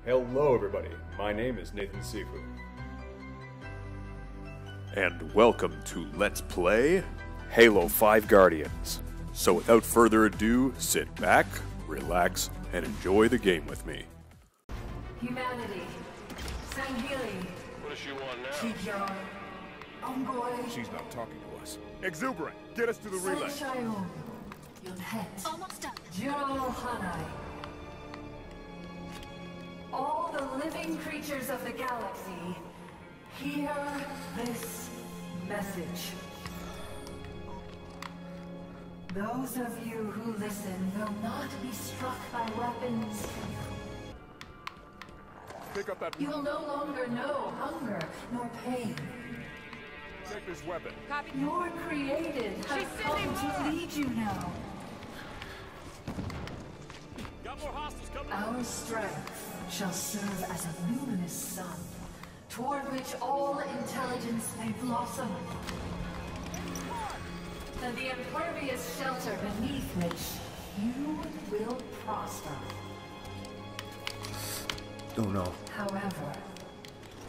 Hello everybody, my name is Nathan Sifu. And welcome to Let's Play Halo 5 Guardians. So without further ado, sit back, relax, and enjoy the game with me. Humanity. Sangheili. What does she want now? Kijar. Ongoy. She's not talking to us. Exuberant, get us to the relay. Sanshayun. Yonhet. Almost done. Jiro Hanai. All the living creatures of the galaxy, hear this message. Those of you who listen will not be struck by weapons. Pick up that. You will no longer know hunger nor pain. Take this weapon. Your created has come to lead you now. Got more hostiles coming. Our strength shall serve as a luminous sun, toward which all intelligence may blossom. And the impervious shelter beneath which you will prosper. Oh no. However,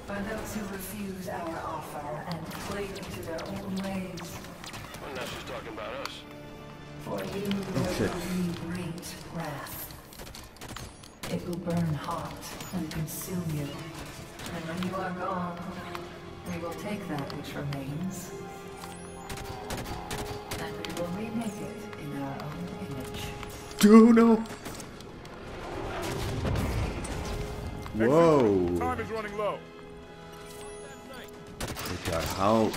for those who refuse our offer and cling to their own ways, Well, now she's talking about us. for you there shit. will be great wrath. It will burn hot and consume you. And when you are gone, we will take that which remains. And we will remake it in our own image. Oh no. Whoa. Time is running low. Good God, how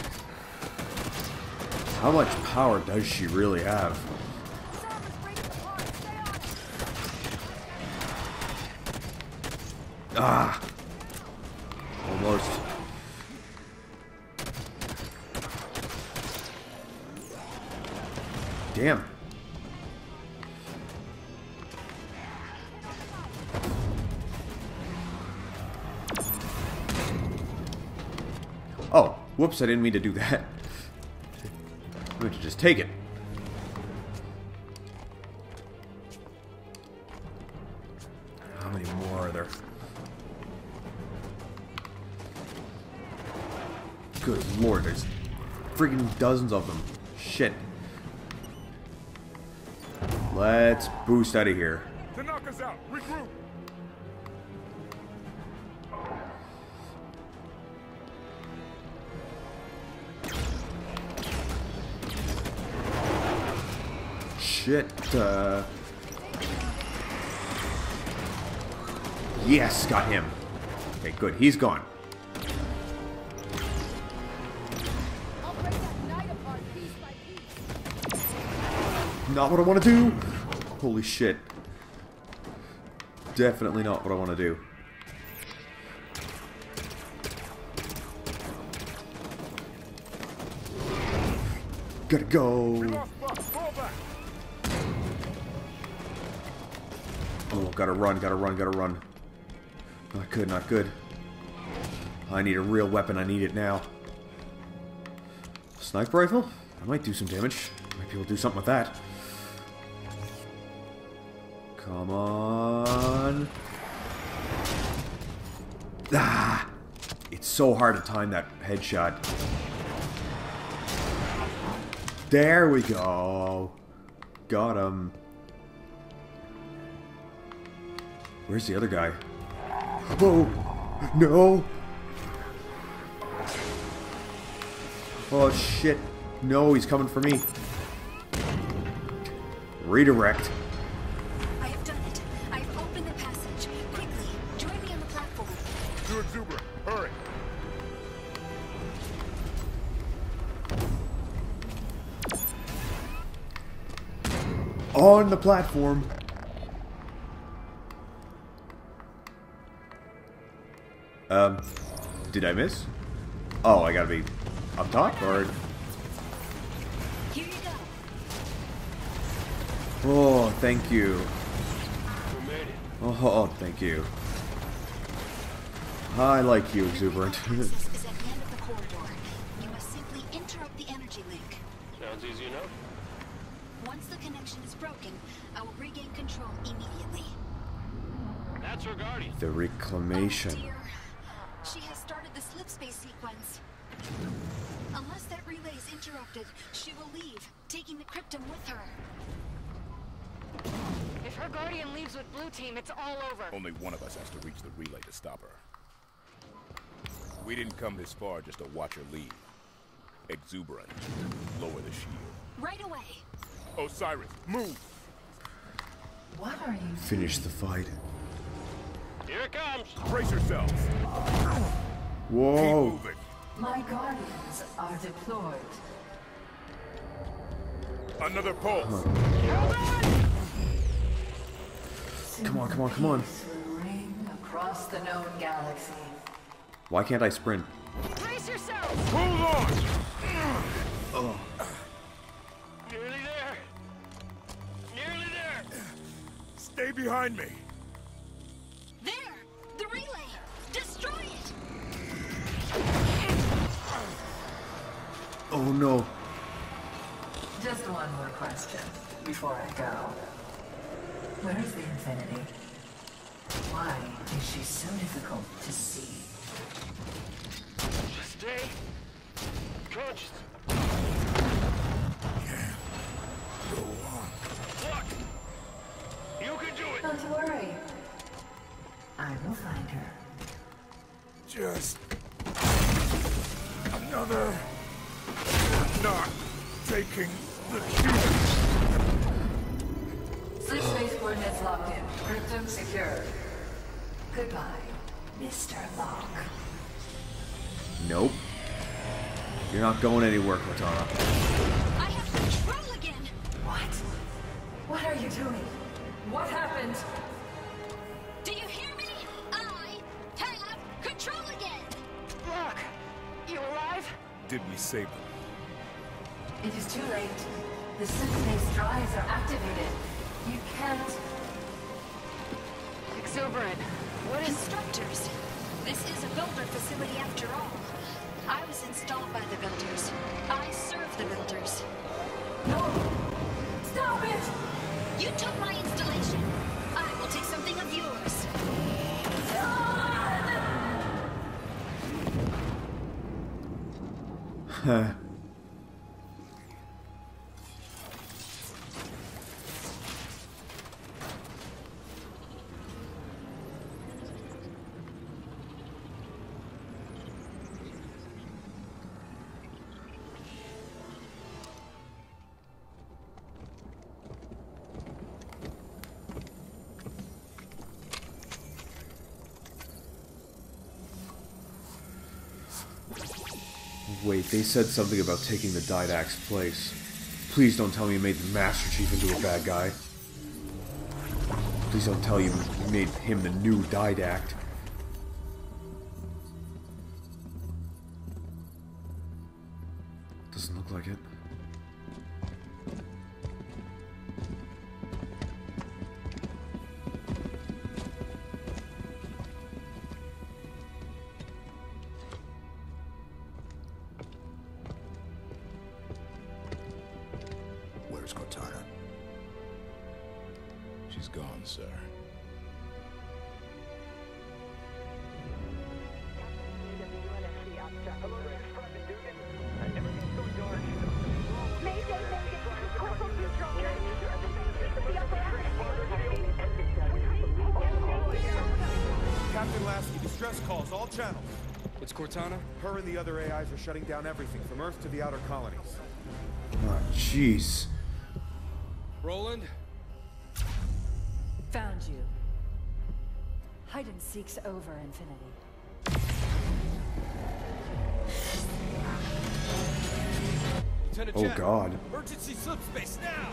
much power does she really have? Ah! Almost. Damn. Oh, whoops, I didn't mean to do that. I'm going to just take it. How many more are there? Good lord, there's freaking dozens of them. Shit. Let's boost out of here. To knock us out, regroup. Shit, yes, got him. Okay, good, he's gone. I'll break that night apart piece by piece. Not what I want to do. Holy shit. Definitely not what I want to do. Gotta go. We lost Buck. Fall back. Oh, gotta run, gotta run, gotta run. Not good, not good. I need a real weapon, I need it now. Sniper rifle? I might do some damage. Might be able to do something with that. Come on. Ah! It's so hard to time that headshot. There we go. Got him. Where's the other guy? Oh! No! Oh shit. No, he's coming for me. Redirect. I have done it. I have opened the passage. Quickly, join me on the platform. To Exuberant, hurry. On the platform. Did I miss? Oh, I gotta be up top, or... Here you go. Oh, thank you. We made it. Oh, thank you. I like you, Exuberant. Access is at the end of the corridor. You must simply interrupt the energy link. Sounds easy enough. Once the connection is broken, I will regain control immediately. That's That's her guardian. The reclamation. Oh dear. She has started the slip space sequence. Unless that relay is interrupted, she will leave, taking the cryptum with her. If her guardian leaves with Blue Team, it's all over. Only one of us has to reach the relay to stop her. We didn't come this far just to watch her leave. Exuberant. Lower the shield. Right away. Osiris, move! What are you Finish the fight. Here it comes. Brace yourselves! Whoa. Keep moving! My guardians are deployed. Another pulse! Come on, come on, come on. Peace will ring across the known galaxy. Why can't I sprint? Brace yourselves! Hold on! Nearly there. Nearly there. Stay behind me! There! The relay! Destroy it! Oh no. Just one more question before I go. Where is the Infinity? Why is she so difficult to see? Stay conscious. Go on. Look. You can do it. Don't worry. I will find her. Just... another... not taking the cue. Slip space coordinates locked in. Cryptum secured. Goodbye, Mr. Locke. Nope. You're not going anywhere, Cortana. I have control again! What? What are you doing? What happened? Do you hear me? I have control again! Locke, you alive? Did we save them? It is too late. The slip space drives are activated. You can't... Exuberant. What is... Constructors. This is a builder facility after all. I was installed by the builders. I serve the builders. No! Stop it! You took my installation. I will take something of yours. Huh. Wait, they said something about taking the Didact's place. Please don't tell me you made the Master Chief into a bad guy. Please don't tell you made him the new Didact. Doesn't look like it. Where's Cortana? She's gone, sir. Captain Lasky, distress calls, all channels. It's Cortana? Her and the other AIs are shutting down everything from Earth to the outer colonies. Oh, jeez. Roland? Found you. Hide and seek's over, Infinity. Lieutenant Oh Jack. God. Emergency subspace now!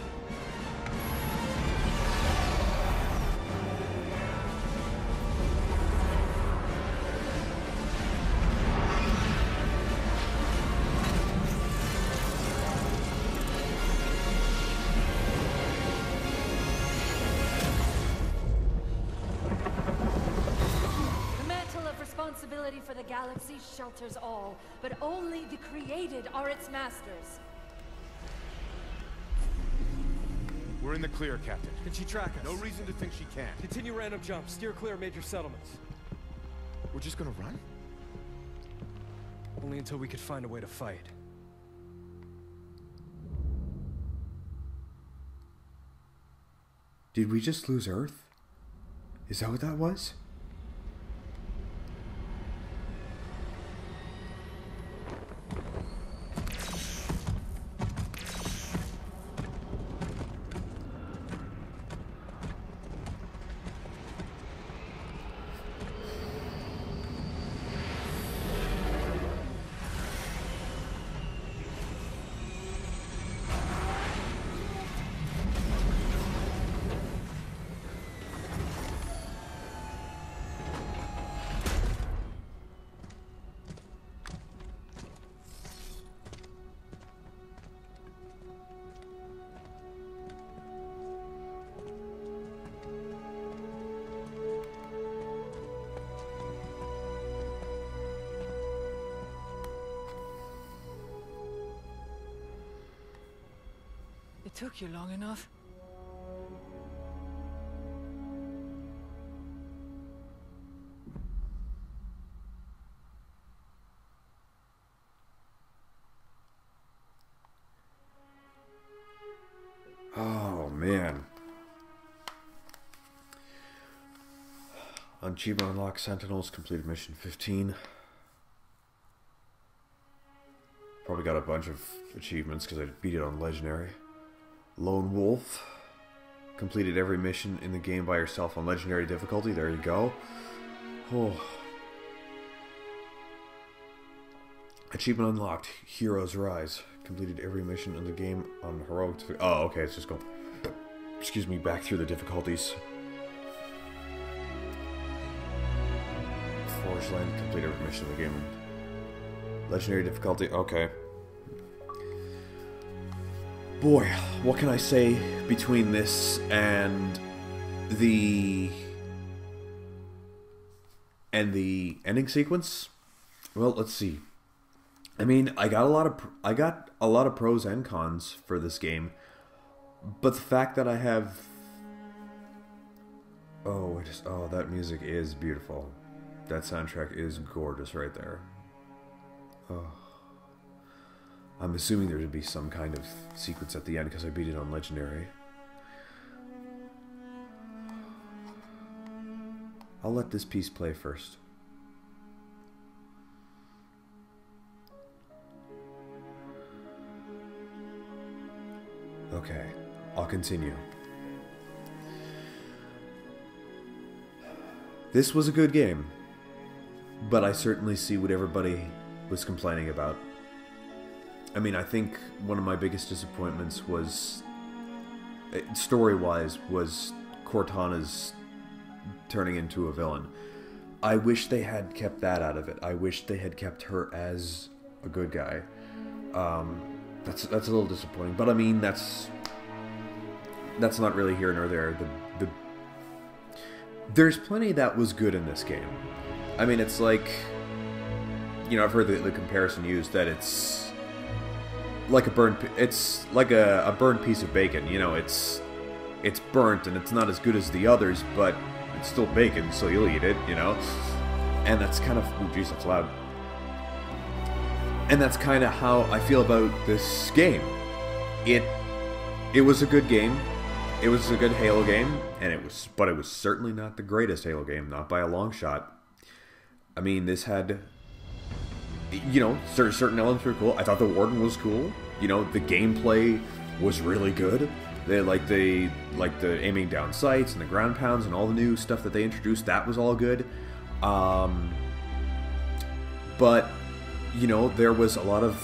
The mantle of responsibility for the galaxy shelters all, but only the created are its masters. We're in the clear, Captain. Can she track us? No reason to think she can't. Continue random jumps. Steer clear of major settlements. We're just gonna run? Only until we could find a way to fight. Did we just lose Earth? Is that what that was? It took you long enough. Oh, man. Achievement unlocked. Sentinels completed mission 15. Probably got a bunch of achievements because I beat it on Legendary. Lone Wolf. Completed every mission in the game by yourself on Legendary difficulty. There you go. Oh. Achievement unlocked. Heroes Rise. Completed every mission in the game on Heroic. Oh, okay. Let's just go. Excuse me. Back through the difficulties. Forge Land. Completed every mission in the game. Legendary difficulty. Okay. Boy, what can I say between this and the ending sequence? Well, let's see. I mean, I got a lot of pros and cons for this game, but the fact that I have that music is beautiful. That soundtrack is gorgeous right there. Oh. I'm assuming there would be some kind of sequence at the end because I beat it on Legendary. I'll let this piece play first. Okay, I'll continue. This was a good game, but I certainly see what everybody was complaining about. I mean, I think one of my biggest disappointments was, story-wise, was Cortana's turning into a villain. I wish they had kept that out of it. I wish they had kept her as a good guy. That's a little disappointing, but I mean, that's not really here nor there. There's plenty that was good in this game. I mean, it's like, you know, I've heard the comparison used that it's like a burnt piece of bacon. You know, it's burnt and it's not as good as the others, but it's still bacon, so you'll eat it, you know. And that's kind of, oh jeez, that's loud. And that's kind of how I feel about this game. It was a good game. It was a good Halo game, but it was certainly not the greatest Halo game, not by a long shot. I mean, this had, you know, certain elements were cool. I thought the Warden was cool. You know, the gameplay was really good. They like the aiming down sights and the ground pounds and all the new stuff that they introduced. That was all good. But you know, there was a lot of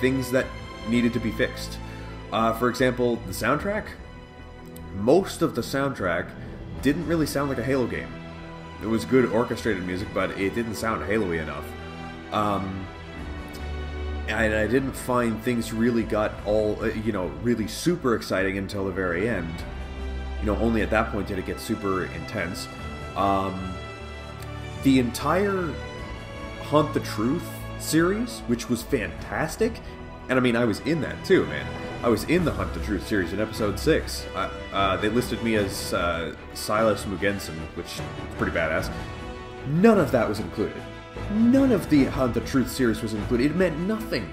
things that needed to be fixed. For example, the soundtrack. Most of the soundtrack didn't really sound like a Halo game. It was good orchestrated music, but it didn't sound Halo-y enough. And I didn't find things really got all, you know, really super exciting until the very end. You know, only at that point did it get super intense. The entire Hunt the Truth series, which was fantastic, and I mean, I was in that too, man. I was in the Hunt the Truth series in episode 6. They listed me as Silas Mugensen, which is pretty badass. None of that was included. None of the Hunt the Truth series was included. It meant nothing.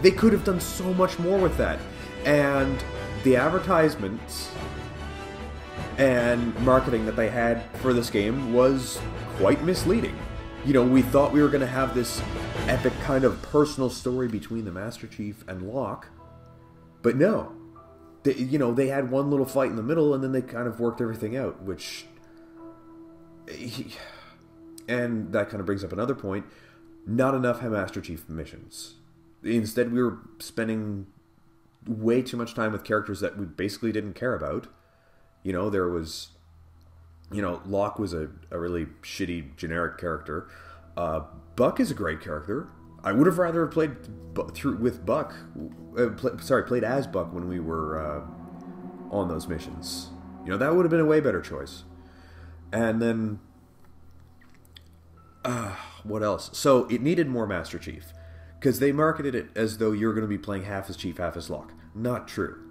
They could have done so much more with that. And the advertisements and marketing that they had for this game was quite misleading. You know, we thought we were going to have this epic kind of personal story between the Master Chief and Locke, but no. They had one little fight in the middle, and then they kind of worked everything out, which... And that kind of brings up another point. Not enough Master Chief missions. Instead, we were spending way too much time with characters that we basically didn't care about. You know, there was... Locke was a really shitty, generic character. Buck is a great character. I would have rather played with Buck. Played as Buck when we were on those missions. You know, that would have been a way better choice. And then... what else? So, it needed more Master Chief. Because they marketed it as though you're going to be playing half as Chief, half as Locke. Not true.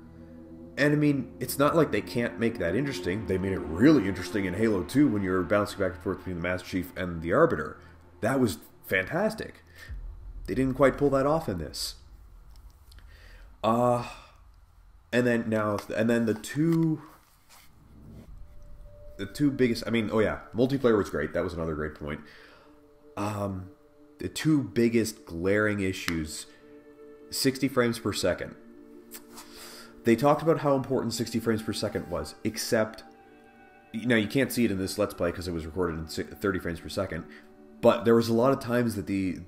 And I mean, it's not like they can't make that interesting. They made it really interesting in Halo 2 when you're bouncing back and forth between the Master Chief and the Arbiter. That was fantastic. They didn't quite pull that off in this. And then the two biggest, multiplayer was great. That was another great point. The two biggest glaring issues, 60 frames per second. They talked about how important 60 frames per second was, except, you can't see it in this Let's Play because it was recorded in 30 frames per second, but there was a lot of times that the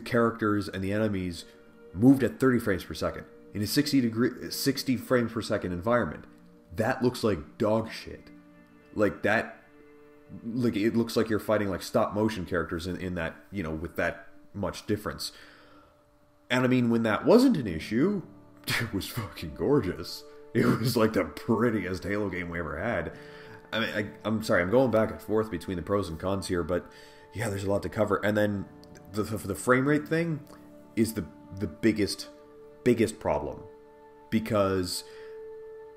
characters and the enemies moved at 30 frames per second. In a 60 frames per second environment, that looks like dog shit. It looks like you're fighting like stop motion characters in that, with that much difference. And I mean, when that wasn't an issue, it was fucking gorgeous. It was like the prettiest Halo game we ever had. I mean, I'm sorry, I'm going back and forth between the pros and cons here, but yeah, there's a lot to cover. And then the frame rate thing is the biggest problem, because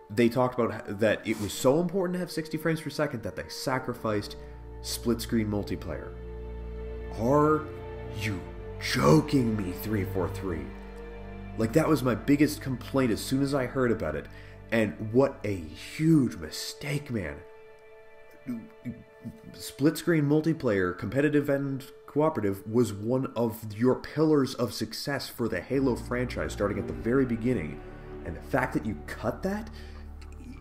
they talked about that it was so important to have 60 frames per second that they sacrificed split-screen multiplayer. Are you joking me, 343? Like, that was my biggest complaint as soon as I heard about it. And what a huge mistake, man. Split-screen multiplayer, competitive and cooperative, was one of your pillars of success for the Halo franchise starting at the very beginning. And the fact that you cut that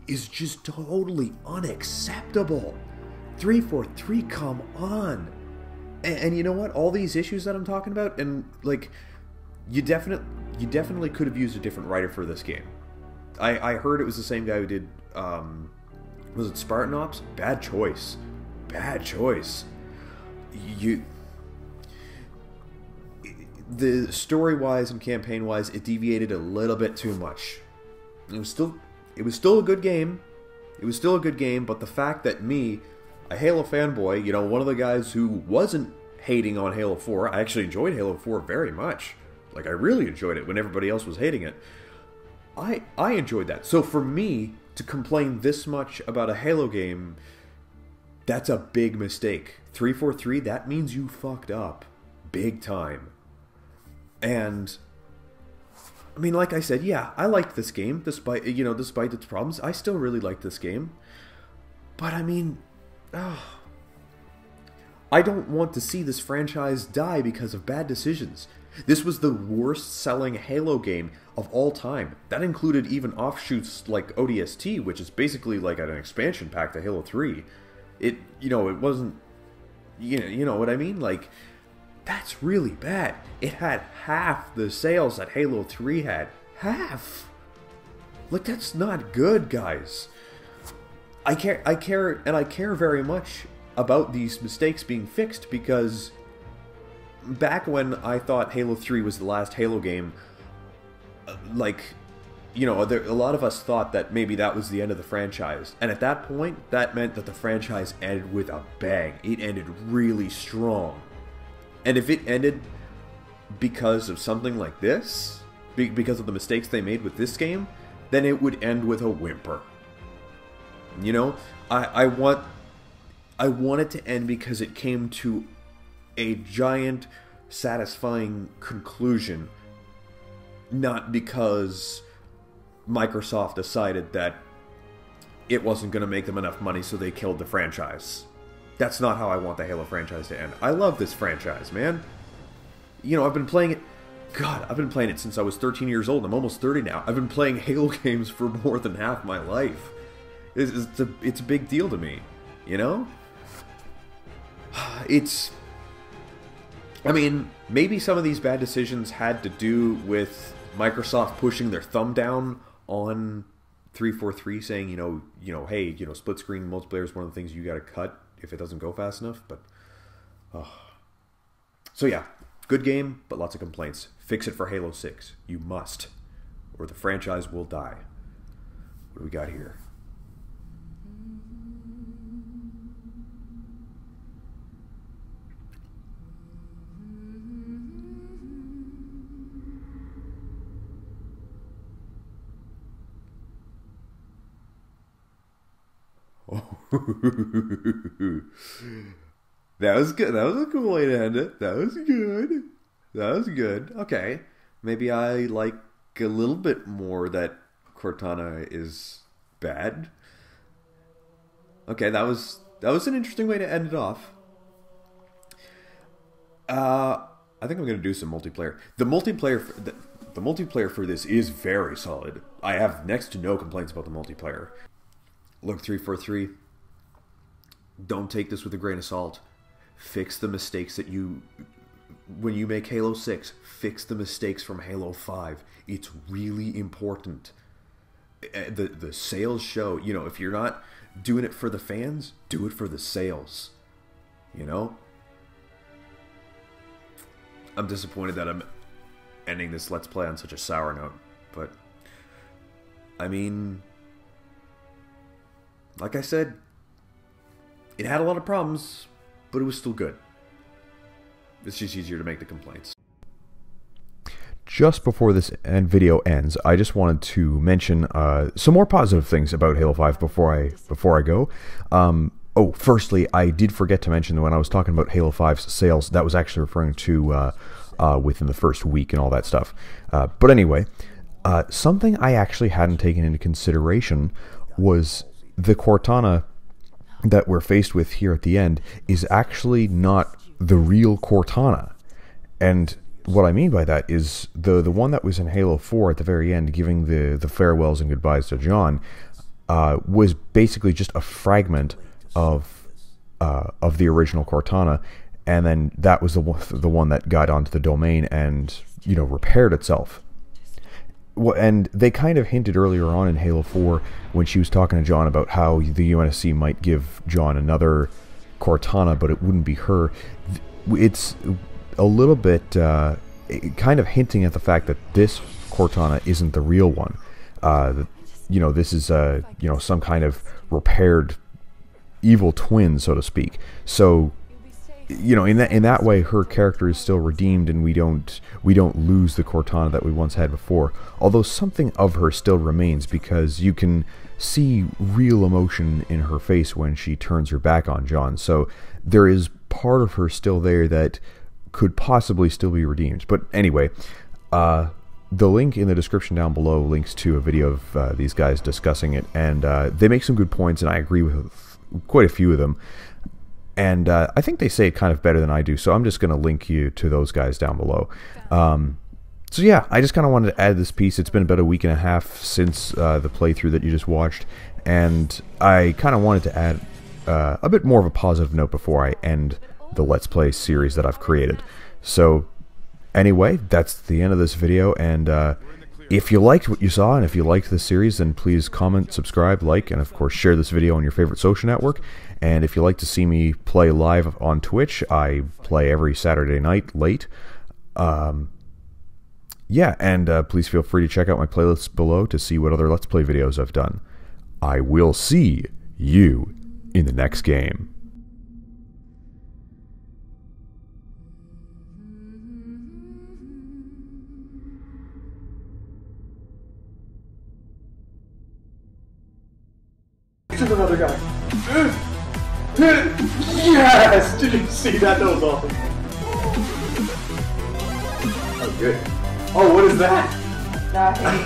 is just totally unacceptable. 343, come on. And you know what? All these issues that I'm talking about, and like, you definitely could have used a different writer for this game. I heard it was the same guy who did, was it Spartan Ops? Bad choice. The story-wise and campaign-wise, it deviated a little bit too much. It was still a good game. But the fact that me, a Halo fanboy, one of the guys who wasn't hating on Halo 4, I actually enjoyed Halo 4 very much. Like, I really enjoyed it when everybody else was hating it. I enjoyed that. So for me to complain this much about a Halo game, that's a big mistake. 343, that means you fucked up. Big time. And, I mean, like I said, yeah, I liked this game, despite its problems. I still really liked this game. But, I mean, I don't want to see this franchise die because of bad decisions. This was the worst-selling Halo game of all time. That included even offshoots like ODST, which is basically like an expansion pack to Halo 3. It wasn't... You know what I mean? Like, that's really bad. It had half the sales that Halo 3 had. Half! Like, that's not good, guys. I care very much about these mistakes being fixed, because back when I thought Halo 3 was the last Halo game, a lot of us thought that maybe that was the end of the franchise. And at that point, that meant that the franchise ended with a bang. It ended really strong. And if it ended because of something like this, because of the mistakes they made with this game, then it would end with a whimper. You know, I want it to end because it came to a giant, satisfying conclusion, not because Microsoft decided that it wasn't going to make them enough money, so they killed the franchise. That's not how I want the Halo franchise to end. I love this franchise, man. You know, I've been playing it... God, I've been playing it since I was 13 years old. I'm almost 30 now. I've been playing Halo games for more than half my life. It's a big deal to me, you know? I mean, maybe some of these bad decisions had to do with Microsoft pushing their thumb down on 343, saying, hey, split screen multiplayer is one of the things you got to cut if it doesn't go fast enough. But, so yeah, good game, but lots of complaints. Fix it for Halo 6. You must, or the franchise will die. What do we got here? That was good. That was a cool way to end it. That was good. That was good. Okay. Maybe I like a little bit more that Cortana is bad. Okay, that was an interesting way to end it off. I think I'm going to do some multiplayer. The multiplayer for this is very solid. I have next to no complaints about the multiplayer. Look, 343, don't take this with a grain of salt. Fix the mistakes that when you make Halo 6, fix the mistakes from Halo 5. It's really important. The sales show, if you're not doing it for the fans, do it for the sales. I'm disappointed that I'm ending this Let's Play on such a sour note, but, I mean... Like I said, it had a lot of problems, but it was still good. It's just easier to make the complaints. Just before this video ends, I just wanted to mention some more positive things about Halo 5 before I go. Firstly, I did forget to mention that when I was talking about Halo 5's sales, that was actually referring to within the first week and all that stuff. But anyway, something I actually hadn't taken into consideration was the Cortana that we're faced with here at the end is actually not the real Cortana. And what I mean by that is the one that was in Halo 4 at the very end, giving the farewells and goodbyes to John, was basically just a fragment of the original Cortana, and then that was the one that got onto the domain and repaired itself. And they kind of hinted earlier on in Halo 4 when she was talking to John about how the UNSC might give John another Cortana, but it wouldn't be her. It's a little bit kind of hinting at the fact that this Cortana isn't the real one. This is some kind of repaired evil twin, so to speak. So in that way, her character is still redeemed, and we don't lose the Cortana that we once had before. Although something of her still remains, because you can see real emotion in her face when she turns her back on John. So there is part of her still there that could possibly still be redeemed. But anyway, the link in the description down below links to a video of these guys discussing it, and they make some good points, and I agree with quite a few of them. And I think they say it kind of better than I do, so I'm just going to link you to those guys down below. So yeah, I just kind of wanted to add this piece. It's been about a week and a half since the playthrough that you just watched, and I kind of wanted to add a bit more of a positive note before I end the Let's Play series that I've created. So anyway, that's the end of this video, and if you liked what you saw, and if you liked this series, then please comment, subscribe, like, and of course share this video on your favorite social network. And if you like to see me play live on Twitch, I play every Saturday night late. Yeah, and please feel free to check out my playlists below to see what other Let's Play videos I've done. I will see you in the next game. another guy. Yes! Did you see that? That was awesome. Oh, good. Oh, what is that? Nothing.